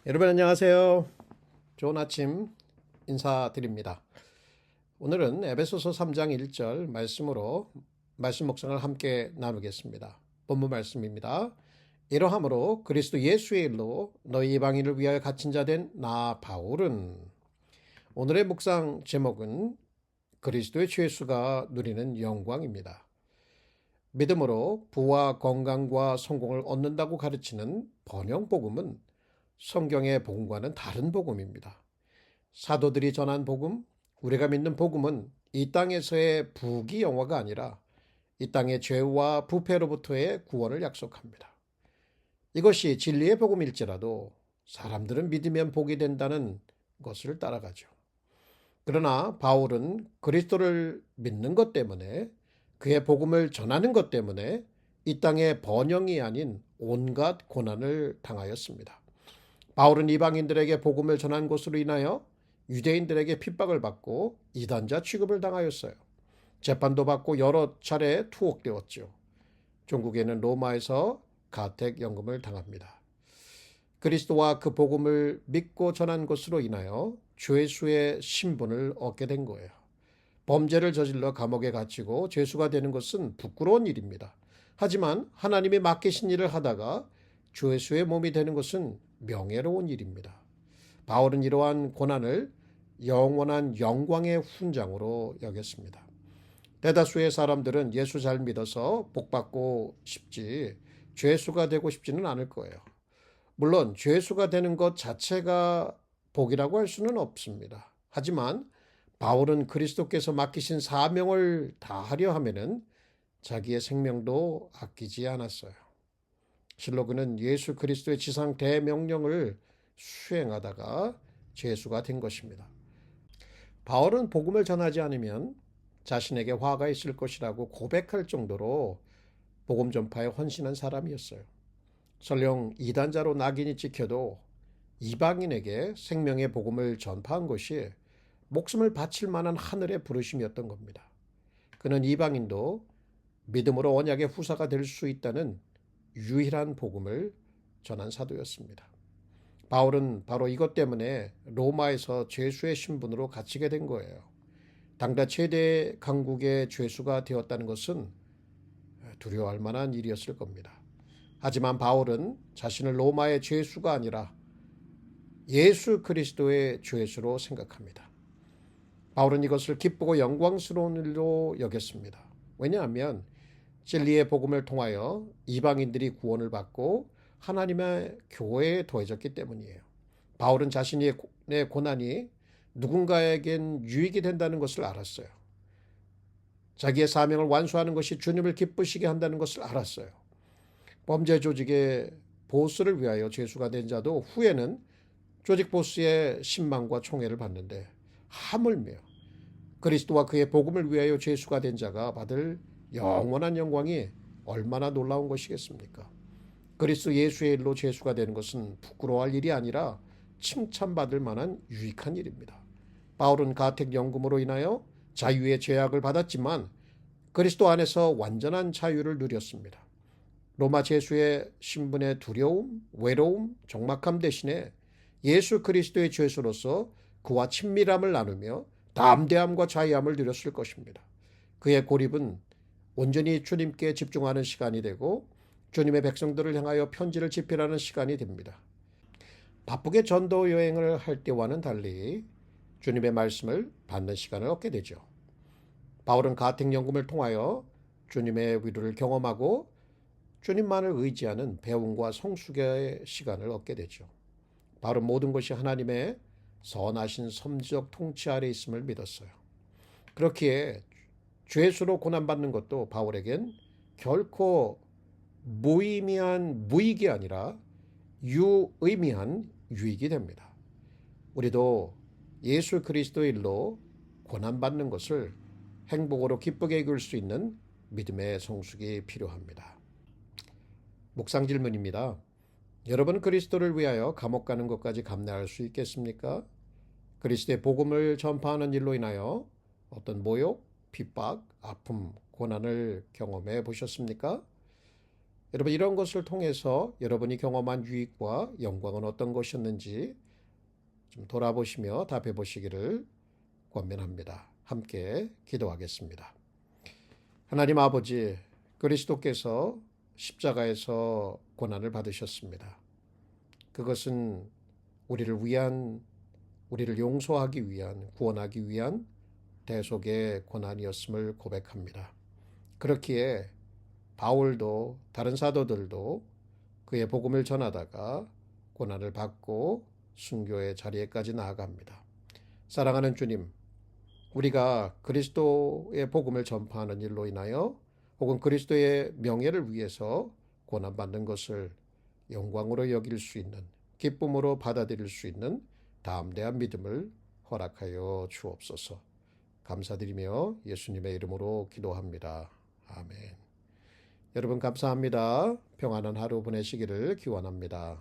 여러분 안녕하세요. 좋은 아침 인사드립니다. 오늘은 에베소서 3장 1절 말씀으로 말씀 묵상을 함께 나누겠습니다. 본문 말씀입니다. 이러함으로 그리스도 예수의 일로 너희 이방인을 위하여 갇힌 자 된 나 바울은, 오늘의 묵상 제목은 그리스도의 죄수가 누리는 영광입니다. 믿음으로 부와 건강과 성공을 얻는다고 가르치는 번영 복음은 성경의 복음과는 다른 복음입니다. 사도들이 전한 복음, 우리가 믿는 복음은 이 땅에서의 부귀 영화가 아니라 이 땅의 죄와 부패로부터의 구원을 약속합니다. 이것이 진리의 복음일지라도 사람들은 믿으면 복이 된다는 것을 따라가죠. 그러나 바울은 그리스도를 믿는 것 때문에, 그의 복음을 전하는 것 때문에 이 땅의 번영이 아닌 온갖 고난을 당하였습니다. 바울은 이방인들에게 복음을 전한 것으로 인하여 유대인들에게 핍박을 받고 이단자 취급을 당하였어요. 재판도 받고 여러 차례 투옥되었죠. 종국에는 로마에서 가택연금을 당합니다. 그리스도와 그 복음을 믿고 전한 것으로 인하여 죄수의 신분을 얻게 된 거예요. 범죄를 저질러 감옥에 갇히고 죄수가 되는 것은 부끄러운 일입니다. 하지만 하나님이 맡기신 일을 하다가 죄수의 몸이 되는 것은 명예로운 일입니다. 바울은 이러한 고난을 영원한 영광의 훈장으로 여겼습니다. 대다수의 사람들은 예수 잘 믿어서 복받고 싶지 죄수가 되고 싶지는 않을 거예요. 물론 죄수가 되는 것 자체가 복이라고 할 수는 없습니다. 하지만 바울은 그리스도께서 맡기신 사명을 다하려 하면은 자기의 생명도 아끼지 않았어요. 실로 그는 예수 그리스도의 지상 대명령을 수행하다가 죄수가 된 것입니다. 바울은 복음을 전하지 않으면 자신에게 화가 있을 것이라고 고백할 정도로 복음 전파에 헌신한 사람이었어요. 설령 이단자로 낙인이 찍혀도 이방인에게 생명의 복음을 전파한 것이 목숨을 바칠 만한 하늘의 부르심이었던 겁니다. 그는 이방인도 믿음으로 언약의 후사가 될 수 있다는 유일한 복음을 전한 사도였습니다. 바울은 바로 이것 때문에 로마에서 죄수의 신분으로 갇히게 된 거예요. 당대 최대 강국의 죄수가 되었다는 것은 두려워할 만한 일이었을 겁니다. 하지만 바울은 자신을 로마의 죄수가 아니라 예수 그리스도의 죄수로 생각합니다. 바울은 이것을 기쁘고 영광스러운 일로 여겼습니다. 왜냐하면 진리의 복음을 통하여 이방인들이 구원을 받고 하나님의 교회에 더해졌기 때문이에요. 바울은 자신의 고난이 누군가에겐 유익이 된다는 것을 알았어요. 자기의 사명을 완수하는 것이 주님을 기쁘시게 한다는 것을 알았어요. 범죄 조직의 보스를 위하여 죄수가 된 자도 후에는 조직 보스의 신망과 총애를 받는데, 하물며 그리스도와 그의 복음을 위하여 죄수가 된 자가 받을 영원한 영광이 얼마나 놀라운 것이겠습니까? 그리스도 예수의 일로 죄수가 되는 것은 부끄러워할 일이 아니라 칭찬받을 만한 유익한 일입니다. 바울은 가택연금으로 인하여 자유의 죄악을 받았지만 그리스도 안에서 완전한 자유를 누렸습니다. 로마 죄수의 신분의 두려움, 외로움, 적막함 대신에 예수 그리스도의 죄수로서 그와 친밀함을 나누며 담대함과 자유함을 누렸을 것입니다. 그의 고립은 온전히 주님께 집중하는 시간이 되고 주님의 백성들을 향하여 편지를 집필하는 시간이 됩니다. 바쁘게 전도 여행을 할 때와는 달리 주님의 말씀을 받는 시간을 얻게 되죠. 바울은 가택연금을 통하여 주님의 위로를 경험하고 주님만을 의지하는 배움과 성숙의 시간을 얻게 되죠. 바울은 모든 것이 하나님의 선하신 섭리적 통치 아래 있음을 믿었어요. 그렇기에 죄수로 고난받는 것도 바울에겐 결코 무의미한 무익이 아니라 유의미한 유익이 됩니다. 우리도 예수 그리스도의 일로 고난받는 것을 행복으로 기쁘게 이길 수 있는 믿음의 성숙이 필요합니다. 묵상 질문입니다. 여러분 그리스도를 위하여 감옥 가는 것까지 감내할 수 있겠습니까? 그리스도의 복음을 전파하는 일로 인하여 어떤 모욕, 핍박, 아픔, 고난을 경험해 보셨습니까? 여러분 이런 것을 통해서 여러분이 경험한 유익과 영광은 어떤 것이었는지 좀 돌아보시며 답해 보시기를 권면합니다. 함께 기도하겠습니다. 하나님 아버지, 그리스도께서 십자가에서 고난을 받으셨습니다. 그것은 우리를 용서하기 위한, 구원하기 위한 대속의 고난이었음을 고백합니다. 그렇기에 바울도 다른 사도들도 그의 복음을 전하다가 고난을 받고 순교의 자리에까지 나아갑니다. 사랑하는 주님, 우리가 그리스도의 복음을 전파하는 일로 인하여 혹은 그리스도의 명예를 위해서 고난받는 것을 영광으로 여길 수 있는, 기쁨으로 받아들일 수 있는 담대한 믿음을 허락하여 주옵소서. 감사드리며 예수님의 이름으로 기도합니다. 아멘. 여러분 감사합니다. 평안한 하루 보내시기를 기원합니다.